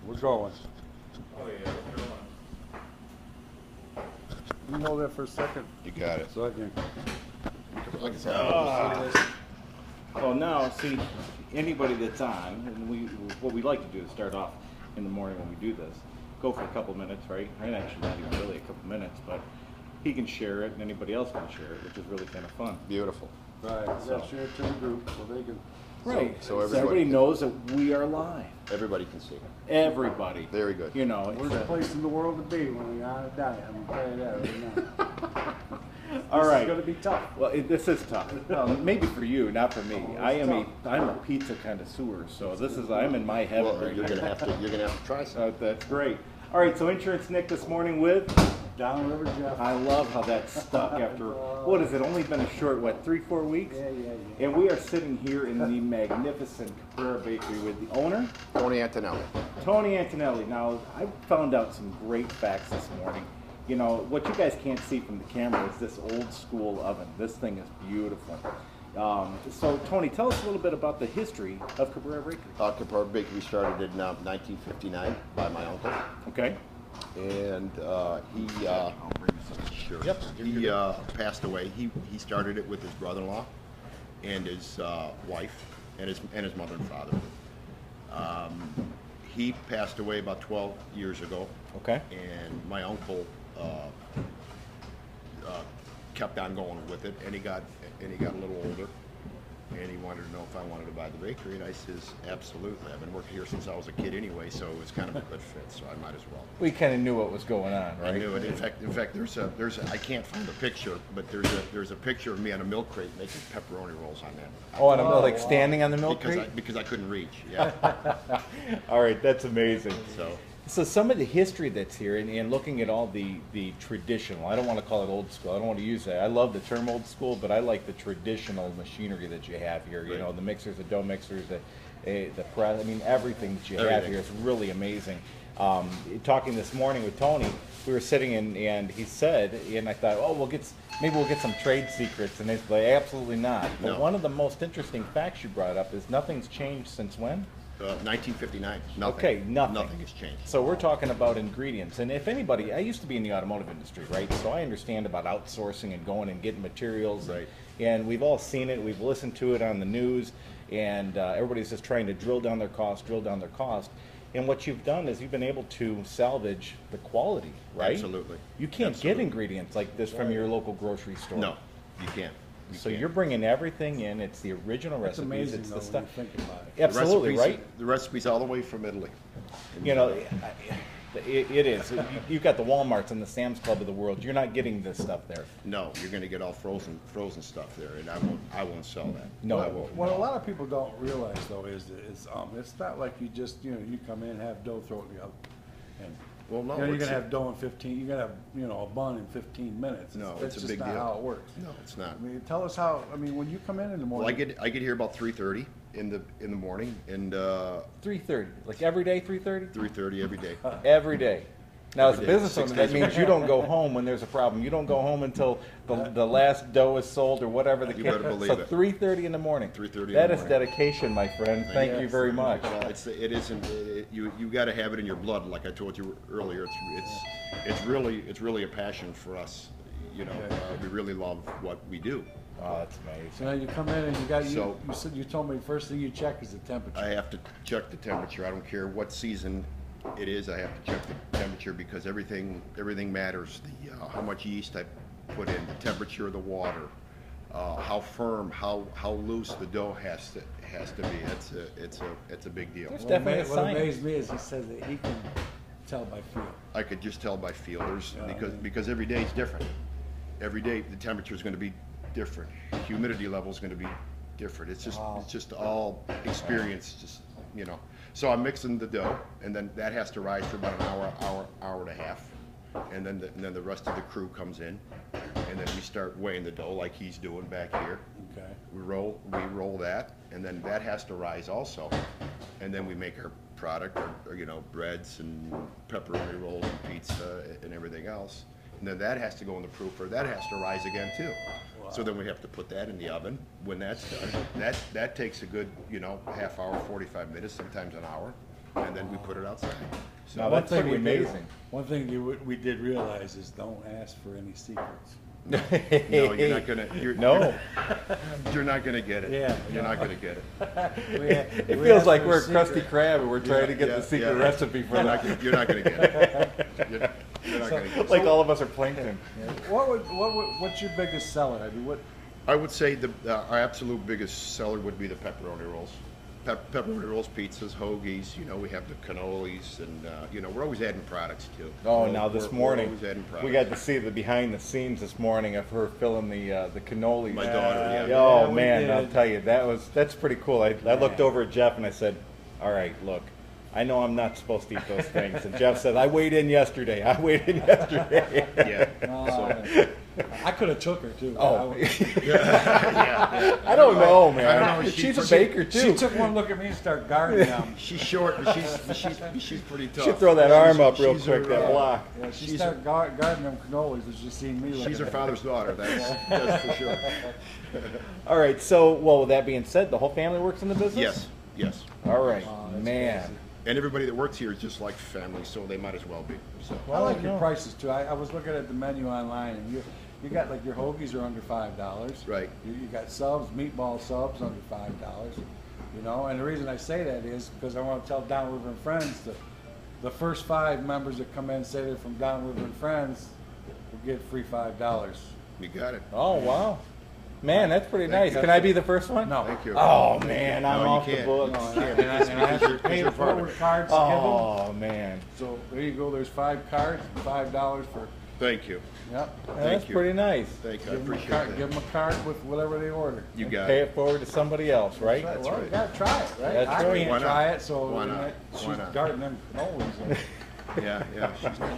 We're going. Oh yeah, You hold that for a second. You got it. So I can. Like I said, well, now, see, anybody that's on, and what we like to do is start off in the morning when we do this, go for a couple minutes, right? And actually not even really a couple minutes, but he can share it and anybody else can share it, which is really kind of fun. beautiful. Right. So. So share it to the group so they can. Right. So everybody everybody knows that we are live. Everybody can see. Everybody. Very good. You know, Worst place in the world to be when you're on a diet. I'm gonna tell you that right now. all right. It's gonna be tough. Well, this is tough. Maybe for you, not for me. I'm a pizza connoisseur, so I'm in my heaven Well, right you're here. gonna have to try some. That's great. All right, so InsuranceNick this morning with. Downriver Jeff. I love how that stuck after, what has it only been a short, 3-4 weeks? Yeah. And we are sitting here in the magnificent Caprara Bakery with the owner, Tony Antonelli. Tony Antonelli. Now, I found out some great facts this morning. You know, what you guys can't see from the camera is this old school oven. This thing is beautiful. So, Tony, tell us a little bit about the history of Caprara Bakery. Caprara Bakery started in 1959 by my uncle. Okay. And he passed away. He started it with his brother-in-law and his wife and his mother and father. He passed away about 12 years ago. Okay. And my uncle kept on going with it, and he got a little older. And he wanted to know if I wanted to buy the bakery, and I says, absolutely. I've been working here since I was a kid anyway, so it was kind of a good fit, so I might as well. We kind of knew what was going on, right? I knew it. In fact, there's a I can't find a picture, but there's a picture of me on a milk crate making pepperoni rolls on that. Oh, and I'm like standing on the milk crate? Because I couldn't reach. Yeah. All right, that's amazing. So some of the history that's here, and looking at all the traditional, I don't want to call it old school, I don't want to use that. I love the term old school, but I like the traditional machinery that you have here. You know, the mixers, the dough mixers, the press, I mean, everything that you have here is really amazing. Talking this morning with Tony, we were sitting and he said, and I thought, oh, maybe we'll get some trade secrets, and it's like, absolutely not. But No. one of the most interesting facts you brought up is nothing's changed since when? 1959. Nothing. Okay, nothing. Nothing has changed. So we're talking about ingredients, and if anybody, I used to be in the automotive industry, right? So I understand about outsourcing and going and getting materials, Right. And we've all seen it. We've listened to it on the news, and everybody's just trying to drill down their cost. And what you've done is you've been able to salvage the quality, right? Absolutely. You can't get ingredients like this from your local grocery store. No, you can't. So you're bringing everything in. It's the original It's recipes. amazing It's though, the when stuff. you think about it. Absolutely, right? The recipes all the way from Italy. You know, it is. You've got the Walmarts and the Sam's Club of the world. You're not getting this stuff there. No, you're going to get all frozen stuff there, and I won't sell that. No. I won't. What a lot of people don't realize though is it's not like you just you come in, have dough, throw it in the oven, and Well, no, you're it's gonna have dough in 15. You're gonna have a bun in 15 minutes. No, That's it's a just big not deal. how it works. No, it's not. I mean, tell us how. I mean, when you come in the Well, morning. I get here about 3:30 in the morning, and 3:30, like every day, 3:30. 3:30 every day. Every day. Now, as a Every day, business 6 owner, that days a means week. you don't go home when there's a problem. You don't go home until the last dough is sold or whatever the You case. better believe So it. 3:30 in the morning. 3:30 in That the is morning. dedication, my friend. Thank you very much. Well, it isn't. You got to have it in your blood, like I told you earlier. It's really a passion for us. You know, we really love what we do. Oh, that's amazing. So now you come in and you got So- you said you told me the first thing you check is the temperature. I have to check the temperature. I don't care what season it is. I have to check the temperature because everything matters. How much yeast I put in, the temperature of the water, how firm, how loose the dough has to be. It's a big deal. There's definitely a What science. amazed me is he says that he can tell by feel. I could just tell by feel. Yeah, Because every day is different. Every day the temperature is going to be different. Humidity level is going to be different. It's just all experience. So I'm mixing the dough, and then that has to rise for about an hour and a half, and then the rest of the crew comes in, and then we start weighing the dough like he's doing back here. Okay. We roll that, and then that has to rise also, and then we make our product, or breads and pepperoni rolls and pizza and everything else, and then that has to go in the proofer. That has to rise again too. Wow. So then we have to put that in the oven. When that's done, that takes a good half hour, 45 minutes, sometimes an hour, and then we put it outside. Now, So, that's pretty amazing. One thing we did realize is don't ask for any secrets. no, you're not gonna. No. You're not gonna get it. Yeah, You're no. not gonna get it. It We feels asked like for we're a secret. Krusty Krab and we're trying to get Yeah, the secret yeah. recipe for that. You're not gonna get it. You're not gonna get it. Like all of us are plankton. What's your biggest seller? I mean, what? I would say our absolute biggest seller would be the pepperoni rolls. Pepperoni rolls, pizzas, hoagies. You know, we have the cannolis, and you know, we're always adding products too. Oh, now this We're morning, always adding products. we got to see the behind the scenes this morning of her filling the cannolis. My daughter, yeah. Oh Yeah, we man, I'll did. tell you, that's pretty cool. I looked over at Jeff and I said, all right, look, I know I'm not supposed to eat those things. And Jeff said, I weighed in yesterday. Yeah. Oh, I could have took her too. Oh. Yeah. I don't know, man. I don't know. She's a baker too. She took one look at me and started guarding them. She's short, but she's pretty tough. She'd throw that arm up real She's quick, her, that block. Yeah, she She's started guarding them cannolis and she seen me. She's looking her at father's daughter. That's for sure. All right, so, well, with that being said, the whole family works in the business? Yes. All right, Oh, that's man. crazy. And everybody that works here is just like family, so they might as well be. So I like no. your prices too. I was looking at the menu online, and you got like your hoagies are under $5. Right. You got subs, meatball subs under $5. You know, and the reason I say that is because I want to tell Downriver and Friends that the first 5 members that come in and say they're from Downriver and Friends will get free $5. you got it. Oh, wow. Man, that's pretty Thank nice. you. Can I be the first one? No. Thank you. Oh, man, I'm No, you off the can't. books. No, Yeah, and I have to because pay you're part of forward it. cards to give them. Oh, man. So there you go. There's 5 cards, $5 for. Thank you. Yep. That's you. pretty nice. Thank you. I Give them, appreciate that. give them a card with whatever they order. You got Pay it. it forward to somebody else, right? Well, right. you gotta try it, right? That's I right. can't Why not? try it, so Why not? she's Why not? guarding them cannolis. Yeah.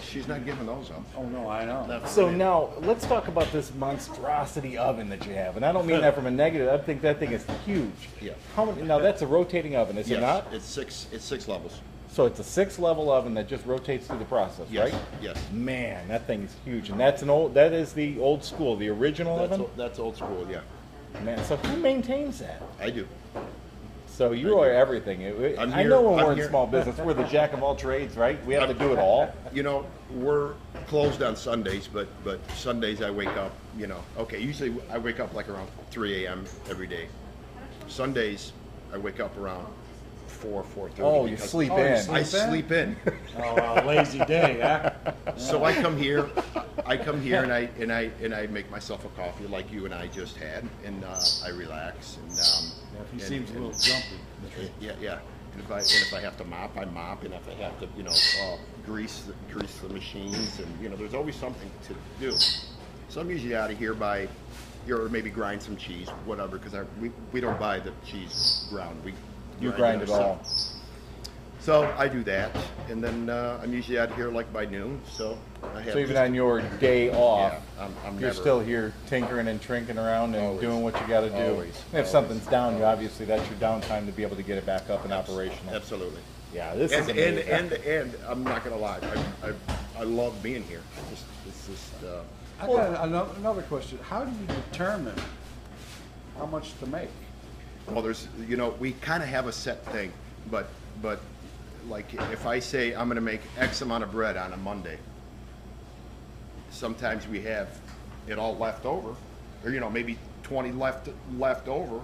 She's not giving those up. Oh no, I know. So now, let's talk about this monstrosity oven that you have. And I don't mean that from a negative. I think that thing is huge. Yeah. How many? Now, that's a rotating oven, is it not? It's 6 levels. So it's a 6-level oven that just rotates through the process, Yes. right? Yes. Man, that thing is huge. And that is the old school, the original oven? That's old school. Yeah. Man, so who maintains that? I do. So you are everything. I'm I here- know when I'm we're in here. small business, we're the jack of all trades, right? We have to do it all. You know, we're closed on Sundays, but Sundays I wake up, you know, okay, usually I wake up like around 3 a.m. every day. Sundays, I wake up around 4:30. Oh, you because sleep Oh, you in. sleep I sleep in. Oh, lazy day, huh? So I come here and I make myself a coffee like you and I just had, and I relax and Yeah, he seems a little jumpy. yeah. And if I have to mop, I mop, and if I have to, you know, grease the machines, and you know, there's always something to do. So I'm usually out of here by, or maybe grind some cheese, whatever, because we don't buy the cheese ground. You grind it all. ourselves. So I do that, and then I'm usually out of here like by noon. So I have. So even on your day off, yeah, I'm you're never, still here tinkering and trinking around and Always. doing what you got to do. Always. And if something's down, you obviously that's your downtime to be able to get it back up and operational. Absolutely. Yeah, this And, is amazing. and I'm not gonna lie, I love being here. It's just I got another question. How do you determine how much to make? well, there's, you know, we kind of have a set thing, but like if I say I'm gonna make X amount of bread on a Monday, sometimes we have it all left over, or you know, maybe 20 left over,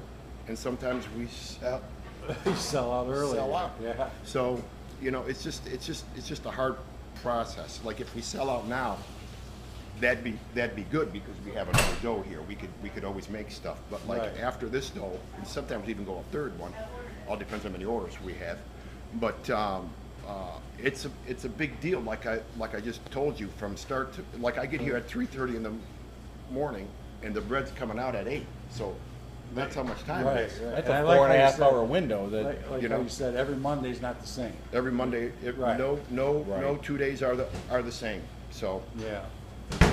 and sometimes we You sell out early. sell out. Yeah. So, you know, it's just a hard process. Like if we sell out now, that'd be good because we have another dough here. We could always make stuff. But like Right. after this dough, and sometimes even go a third one. All depends on how many orders we have. But it's a big deal. Like I just told you, from start to, like I get here at 3:30 in the morning, and the bread's coming out at 8. So that's how much time Right, it is. right. That's And I a like 4.5 how you said- hour window. That Like you how know. you said, every Monday's not the same. Every Monday, Right. no Right. 2 days are the same. So Yeah.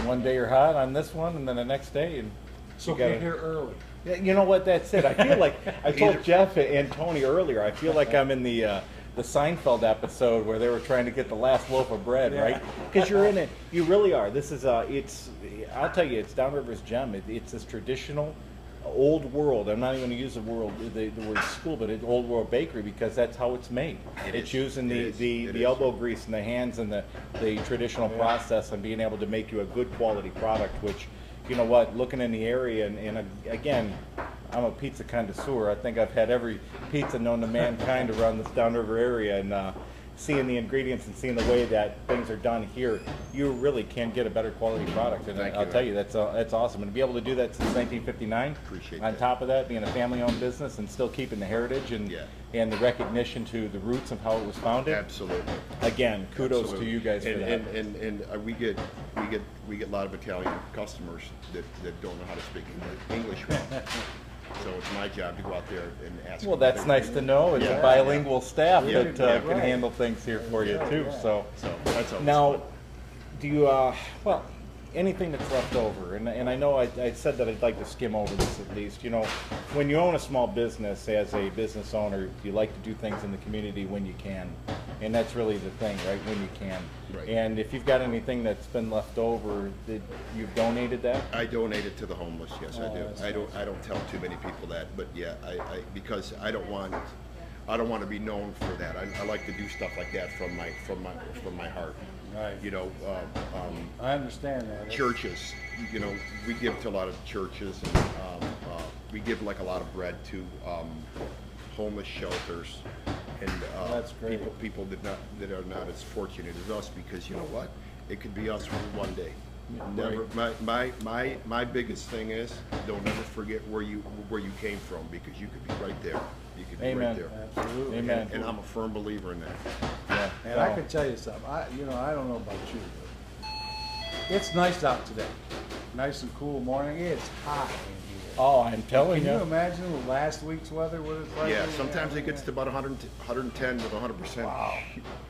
one day you're hot on this one, and then the next day, and So you gotta- get here early. Yeah, you know what? That's it. I feel like I told Jeff and Tony earlier. I feel like I'm in the Seinfeld episode where they were trying to get the last loaf of bread, Yeah. right? Because you're in it. You really are. This is it's. I'll tell you, it's Downriver's gem. It's this traditional old world. I'm not even going to use the word school, but it's old world bakery because that's how it's made. It's using the elbow grease in the hands and the traditional process and being able to make you a good quality product. Which, you know what, looking in the area and again, I'm a pizza connoisseur. I think I've had every pizza known to mankind around this Downriver area, and seeing the ingredients and seeing the way that things are done here, you really can't get a better quality product. And I'll tell you, that's awesome. And to be able to do that since 1959, Appreciate on that. top of that, being a family-owned business and still keeping the heritage and the recognition to the roots of how it was founded. Absolutely. Again, kudos Absolutely. to you guys for that. And we get a lot of Italian customers that don't know how to speak English well. So it's my job to go out there and ask. Well, that's nice to know. It's a bilingual staff that can right. handle things here for you too. So that's always now, fun. do you well, anything that's left over? And I know I said that I'd like to skim over this at least. You know, when you own a small business as a business owner, you like to do things in the community when you can, and that's really the thing, right? When you can. Right. And if you've got anything that's been left over, you've donated that? I donate it to the homeless. Yes, I do. that's I don't tell too many people that, but yeah, I because I don't want to be known for that. I like to do stuff like that from my heart. Right. You know, I understand that. churches. You know, we give to a lot of churches, and we give like a lot of bread to homeless shelters, and That's great. people that are not as fortunate as us, because you know what, it could be us for one day. Never. My biggest thing is, don't ever forget where you came from, because you could be right there. You could be Amen. right there. Absolutely. Amen. And I'm a firm believer in that. Yeah. And I can tell you something. I don't know about you, but it's nice out today. Nice and cool morning. It's hot in here. Oh, I'm telling Can you you. imagine last week's weather? What it's like? Yeah, sometimes it gets to about 110 with 100% Wow.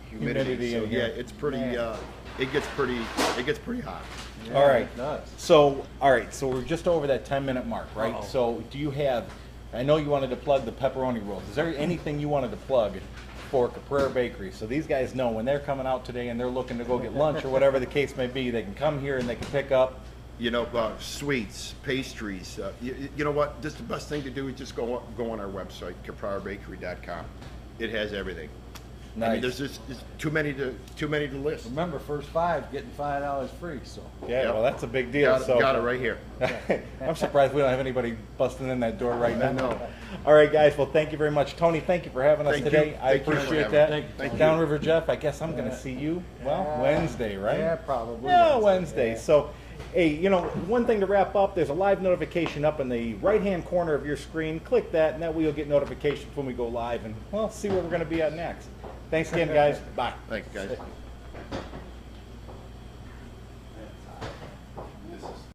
humidity. So in yeah, here. it's pretty. Man. It gets pretty hot. Yeah, All right. It does. So, all right, so we're just over that 10-minute mark, right? Uh-oh. So, do you have? I know you wanted to plug the pepperoni rolls. Is there anything you wanted to plug for Caprara Bakery? So these guys know when they're coming out today and they're looking to go get lunch or whatever the case may be, they can come here and they can pick up. You know, sweets, pastries. You know what? Just the best thing to do is just go on our website, caprarabakery.com. It has everything. Nice. I mean, there's too many to list. Remember, first 5 getting $5 free. So Yeah, Yep. well, that's a big deal. Got it right here. I'm surprised we don't have anybody busting in that door right now. I know. All right, guys. Well, thank you very much, Tony. Thank you for having us Thank you. today. I Thank you for appreciate having that. me. Thank you. Downriver Jeff, I guess I'm going to see you. Well, Wednesday, right? Yeah, probably. Yeah, Wednesday. Yeah. So, hey, you know, one thing to wrap up, there's a live notification up in the right-hand corner of your screen. Click that, and that way you'll get notifications when we go live, and, well, see where we're going to be at next. Thanks again, guys. Bye. Thanks, guys.